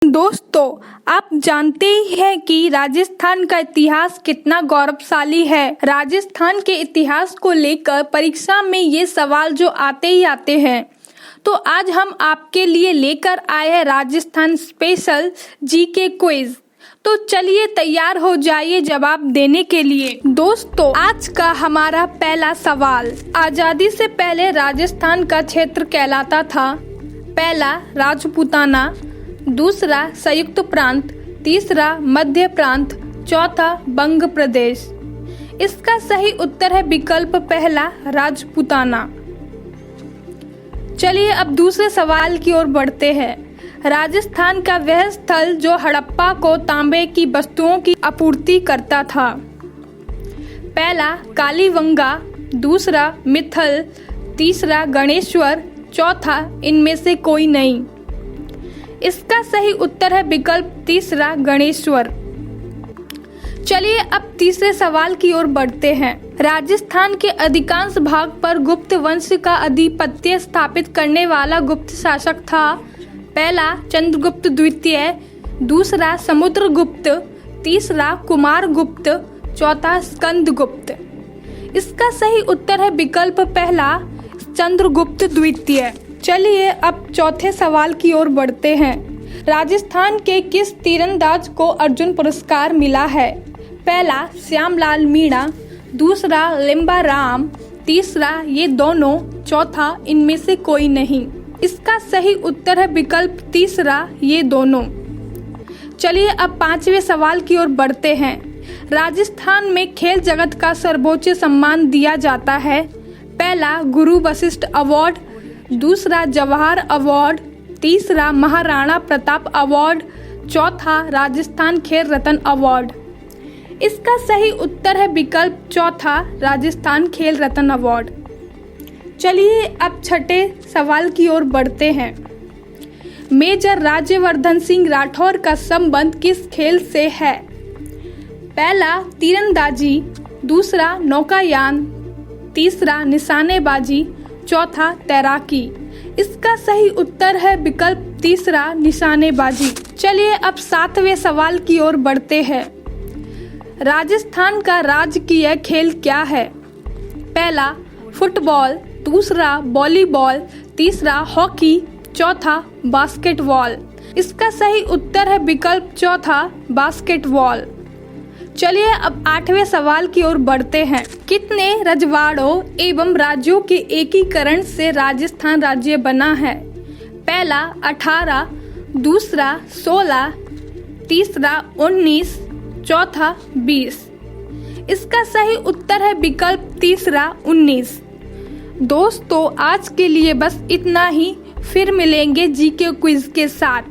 दोस्तों, आप जानते ही हैं कि राजस्थान का इतिहास कितना गौरवशाली है। राजस्थान के इतिहास को लेकर परीक्षा में ये सवाल जो आते ही आते हैं, तो आज हम आपके लिए लेकर आए हैं राजस्थान स्पेशल जीके क्विज। तो चलिए तैयार हो जाइए जवाब देने के लिए। दोस्तों, आज का हमारा पहला सवाल, आजादी से पहले राजस्थान का क्षेत्र कहलाता था? पहला राजपूताना, दूसरा संयुक्त प्रांत, तीसरा मध्य प्रांत, चौथा बंग प्रदेश। इसका सही उत्तर है विकल्प पहला राजपूताना। चलिए अब दूसरे सवाल की ओर बढ़ते हैं। राजस्थान का वह स्थल जो हड़प्पा को तांबे की वस्तुओं की आपूर्ति करता था? पहला कालीबंगा, दूसरा मित्तल, तीसरा गणेश्वर, चौथा इनमें से कोई नहीं। इसका सही उत्तर है विकल्प तीसरा गणेश्वर। चलिए अब तीसरे सवाल की ओर बढ़ते हैं। राजस्थान के अधिकांश भाग पर गुप्त वंश का आधिपत्य स्थापित करने वाला गुप्त शासक था? पहला चंद्रगुप्त द्वितीय, दूसरा समुद्रगुप्त, तीसरा कुमारगुप्त, चौथा स्कंदगुप्त। इसका सही उत्तर है विकल्प पहला चंद्रगुप्त द्वितीय। चलिए अब चौथे सवाल की ओर बढ़ते हैं। राजस्थान के किस तीरंदाज को अर्जुन पुरस्कार मिला है? पहला श्यामलाल मीणा, दूसरा लिम्बा राम, तीसरा ये दोनों, चौथा इनमें से कोई नहीं। इसका सही उत्तर है विकल्प तीसरा ये दोनों। चलिए अब पांचवें सवाल की ओर बढ़ते हैं। राजस्थान में खेल जगत का सर्वोच्च सम्मान दिया जाता है? पहला गुरु वशिष्ठ अवार्ड, दूसरा जवाहर अवार्ड, तीसरा महाराणा प्रताप अवार्ड, चौथा राजस्थान खेल रत्न अवार्ड। इसका सही उत्तर है विकल्प चौथा राजस्थान खेल रत्न अवार्ड। चलिए अब छठे सवाल की ओर बढ़ते हैं। मेजर राज्यवर्धन सिंह राठौर का संबंध किस खेल से है? पहला तीरंदाजी, दूसरा नौकायान, तीसरा निशानेबाजी, चौथा तैराकी। इसका सही उत्तर है विकल्प तीसरा निशानेबाजी। चलिए अब सातवें सवाल की ओर बढ़ते हैं। राजस्थान का राजकीय खेल क्या है? पहला फुटबॉल, दूसरा वॉलीबॉल, तीसरा हॉकी, चौथा बास्केटबॉल। इसका सही उत्तर है विकल्प चौथा बास्केटबॉल। चलिए अब आठवें सवाल की ओर बढ़ते हैं। कितने रजवाड़ों एवं राज्यों के एकीकरण से राजस्थान राज्य बना है? पहला 18, दूसरा 16, तीसरा 19, चौथा 20। इसका सही उत्तर है विकल्प तीसरा 19। दोस्तों, आज के लिए बस इतना ही। फिर मिलेंगे जीके क्विज के साथ।